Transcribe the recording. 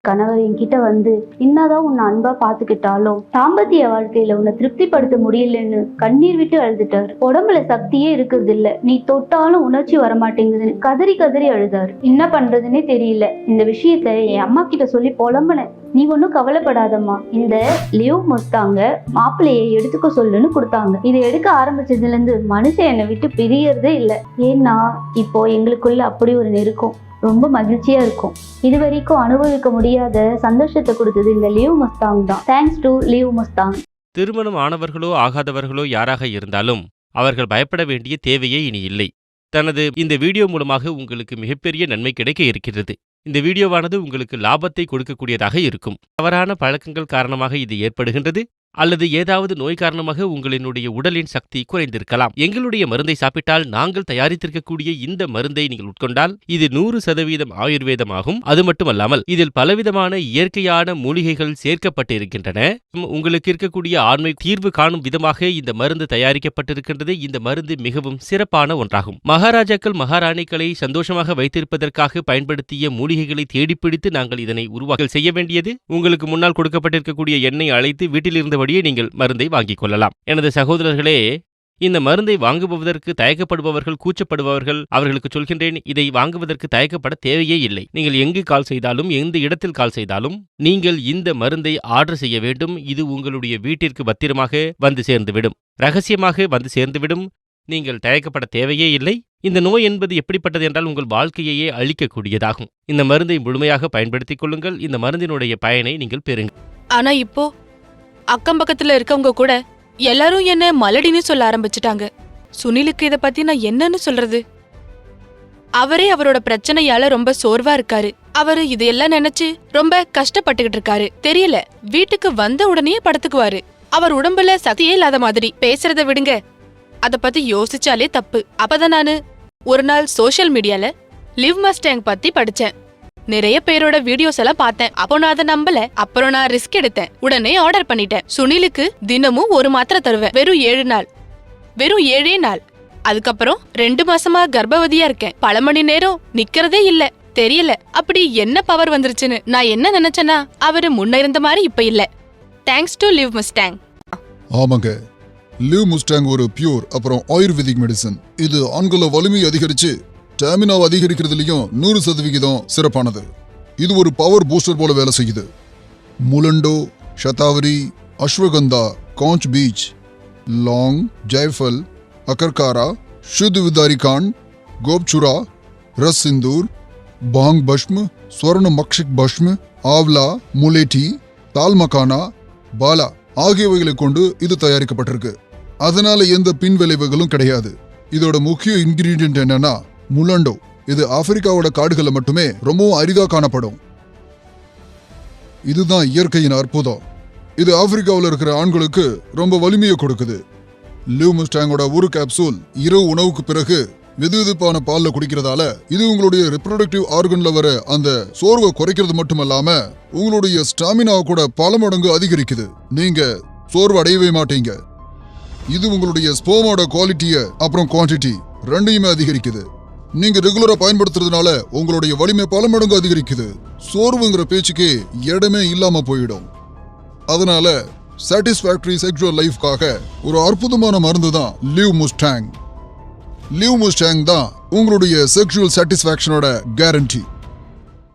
கணவர் என்கிட்ட வந்து என்னதான் உன்னை அன்பா பாத்துக்கிட்டாலும் தாம்பத்திய வாழ்க்கையில உன்னை திருப்திப்படுத்த முடியலன்னு கண்ணீர் விட்டு அழுதுட்டாரு. உடம்புல சக்தியே இருக்குது இல்ல, நீ தொட்டாலும் உணர்ச்சி வரமாட்டேங்குதுன்னு கதறி கதறி அழுதாரு. என்ன பண்றதுன்னே தெரியல. இந்த விஷயத்த என் அம்மா கிட்ட சொல்லி புலம்புனேன். நீ ஒன்னும் கவலைப்படாதம்மா, இந்த லிவ் முஸ்தாங்க மாப்பிள்ளையை எடுத்துக்க சொல்லுன்னு கொடுத்தாங்க. இதை எடுக்க ஆரம்பிச்சதுல இருந்து மனுஷன் என்னை விட்டு பிரியறதே இல்லை. ஏன்னா இப்போ எங்களுக்குள்ள அப்படி ஒரு நெருக்கம், ரொம்ப மகிழ்ச்சியா இருக்கும். இது வரைக்கும் அனுபவிக்க முடியாத சந்தோஷத்தை கொடுத்தது இந்த லிவ் முஸ்தாங் தான். Thanks to Liv Mustang. திருமணம் ஆனவர்களோ ஆகாதவர்களோ யாராக இருந்தாலும் அவர்கள் பயப்பட வேண்டிய தேவையே இனி இல்லை. தனது இந்த வீடியோ மூலமாக உங்களுக்கு மிகப்பெரிய நன்மை கிடைக்க இருக்கிறது. இந்த வீடியோவானது உங்களுக்கு லாபத்தை கொடுக்கக்கூடியதாக இருக்கும். தவறான பழக்கங்கள் காரணமாக இது ஏற்படுகின்றது அல்லது ஏதாவது நோய் காரணமாக உங்களினுடைய உடலின் சக்தி குறைந்திருக்கலாம். எங்களுடைய மருந்தை சாப்பிட்டால் நாங்கள் தயாரித்திருக்கக்கூடிய இந்த மருந்தை நீங்கள் உட்கொண்டால் இது 100% ஆயுர்வேதமாகும். அது மட்டுமல்லாமல் இதில் பலவிதமான இயற்கையான மூலிகைகள் சேர்க்கப்பட்டிருக்கின்றன. உங்களுக்கு இருக்கக்கூடிய ஆண்மை தீர்வு காணும் விதமாக இந்த மருந்து தயாரிக்கப்பட்டிருக்கின்றது. இந்த மருந்து மிகவும் சிறப்பான ஒன்றாகும். மகாராஜாக்கள் மகாராணிகளை சந்தோஷமாக வைத்திருப்பதற்காக பயன்படுத்திய மூலிகைகளை தேடிப்பிடித்து நாங்கள் இதனை உருவாக்க செய்ய வேண்டியது. உங்களுக்கு முன்னால் கொடுக்கப்பட்டிருக்கக்கூடிய எண்ணெய் அழைத்து வீட்டில் இருந்த நீங்கள் மருந்தை வாங்கிக் கொள்ளலாம். எனது சகோதரர்களே, இந்த மருந்தை வாங்குவதற்கு தயக்கப்படுபவர்கள், கூச்சப்படுபவர்கள், அவர்களுக்கு சொல்கின்றேன், இதை வாங்குவதற்கு தயக்கப்பட தேவையே இல்லை. நீங்கள் எங்கு கால் செய்தாலும், எந்த இடத்தில் கால் செய்தாலும் நீங்கள் இந்த மருந்தை ஆர்டர் செய்ய வேண்டும். இது உங்களுடைய வீட்டிற்கு பத்திரமாக வந்து சேர்ந்துவிடும், ரகசியமாக வந்து சேர்ந்துவிடும். நீங்கள் தயக்கப்பட தேவையே இல்லை. இந்த நோய் என்பது எப்படிப்பட்டது என்றால் உங்கள் வாழ்க்கையையே அழிக்கக்கூடியதாகும். இந்த மருந்தை முழுமையாக பயன்படுத்திக் கொள்ளுங்கள். இந்த மருந்தினுடைய பயனை நீங்கள் பெறுங்கள். ஆனா இப்போ அக்கம் பக்கத்துல இருக்கவங்க கூட எல்லாரும் என்ன மலடின்னு சொல்ல ஆரம்பிச்சுட்டாங்க. சுனிலுக்கு இத பத்தி நான் என்னன்னு சொல்றது? அவரே அவரோட பிரச்சனையால ரொம்ப சோர்வா இருக்காரு. அவரு இதையெல்லாம் நினைச்சு ரொம்ப கஷ்டப்பட்டுகிட்டு இருக்காரு. தெரியல, வீட்டுக்கு வந்த உடனே படுத்துக்குவாரு. அவர் உடம்புல சக்தியே இல்லாத மாதிரி. பேசுறத விடுங்க, அத பத்தி யோசிச்சாலே தப்பு. அப்பதான் நானு ஒரு நாள் சோஷியல் மீடியால லிவ் மஸ்டாங் பத்தி படிச்சேன். நிறைய பேரோட வீடியோஸ் எல்லாம் பார்த்தேன். அப்போ நான் அதை நம்பல. அப்புறம் நான் ரிஸ்க் எடுத்தேன். உடனே ஆர்டர் பண்ணிட்டேன். சுனிலுக்கு தினமும் ஒரு மாத்திரை தருவேன். வெறும் 7 நாள், வெறும் 7 நாள். அதுக்கப்புறம் 2 மாசமா கர்ப்பவதியா இருக்கேன். பல மணி நேரம் நிக்கிறதே இல்ல. தெரியல அப்படி என்ன பவர் வந்துருச்சுன்னு. நான் என்ன நினைச்சேன்னா அவரு முன்ன இருந்த மாதிரி இப்ப இல்ல. Thanks to live Mustang. ஆமாங்க, லிவ் முஸ்டாங் ஒரு பியூர் அப்புறம் ஆயுர்வேதிக் மெடிசன். இது ஆண்கள வலிமை அதிகரிச்சு ஸ்டாமினாவை அதிகரிக்கிறதுலயும் 100% சிறப்பானது. இது ஒரு பவர் பூஸ்டர் போல வேலை செய்யுது. முலண்டோ, ஷதாவரி, அஸ்வகந்தா, காஞ்ச் பீச், லாங், ஜெய்ஃபல், அகர்காரா, शुद्ध विदारिकांड, गोपचुरा, रस सिंदूर, भांग भस्म, स्वर्ण मक्षिक भस्म, ஆவ்லா, முலேட்டி, தால்மக்கானா, பாலா ஆகியவைகளை கொண்டு இது தயாரிக்கப்பட்டிருக்கு. அதனால எந்த பின் விளைவுகளும் கிடையாது. இதோட முக்கிய இன்கிரீடியன்ட் என்னன்னா முலண்டோ. இது ஆப்பிரிக்காவோட காடுகளில் மட்டுமே ரொம்பவும் அரிதா காணப்படும். இதுதான் இயற்கையின் அற்புதம். இது ஆப்பிரிக்காவில் இருக்கிற ஆண்களுக்கு ரொம்ப வலிமையை கொடுக்குது. லிவ் முஸ்டாங்கோட ஒரு கேப்சூல் இரவு உணவுக்கு பிறகு வெதுவெதுப்பான பால்ல குடிக்கிறதால இது உங்களுடைய ரிப்ரொடக்டிவ் ஆர்கன்ல வர அந்த சோர்வை குறைக்கிறது மட்டுமல்லாம உங்களுடைய ஸ்டாமினாவை கூட பல மடங்கு அதிகரிக்குது. நீங்க சோர்வு அடையவே மாட்டீங்க. இது உங்களுடைய ஸ்போமோட குவாலிட்டியை அப்புறம் குவான்டிட்டி ரெண்டையுமே அதிகரிக்குது. நீங்க ரெகுலரா பயன்படுத்துறதுனால உங்களுடைய வலிமை பல மடங்கு அதிகரிக்குது. சோர்வுங்கிற பேச்சுக்கே இடமே இல்லாம போயிடும். அதனால சாட்டிஸ்ஃபேக்டரி செக்ஷுவல் லைஃப்காக ஒரு அற்புதமான மருந்து தான் லிவ் முஸ்டாங். லிவ் முஸ்டாங் தான் உங்களுடைய செக்ஷுவல் சாட்டிஸ்ஃபேக்ஷனோட கேரண்டி.